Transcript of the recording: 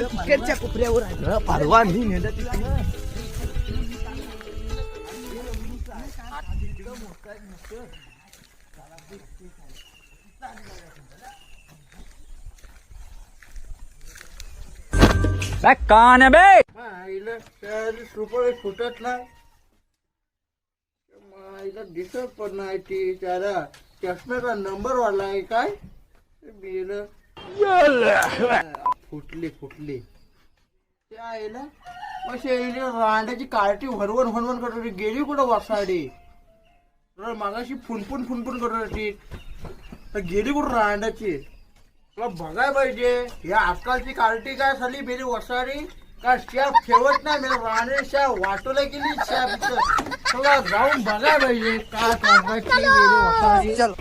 तिकडच्या कोपऱ्यावर आहे परवा मी नेलं तिकडं. कान आहे बे. आईला 40 रुपये फुटत नाही. आईला दिसत पण नाही ती त्याला चष्म्याचा नंबर वाढला आहे काय बिल फुटली ते आईला मग रांड्याची कार्टी भरवून भरवून करत होती. गेली कुठं वसाडी मागाशी फुनफुन करत होती. गेली कुठं रांड्याची तुला बघाय पाहिजे. या आजकालची कार्टी काय झाली बेली वसाडी का शेफ ठेवत नाही मला राणे शेफ वाटोला गेली शेफ तुला जाऊन बघाय पाहिजे काय वसाडी. चल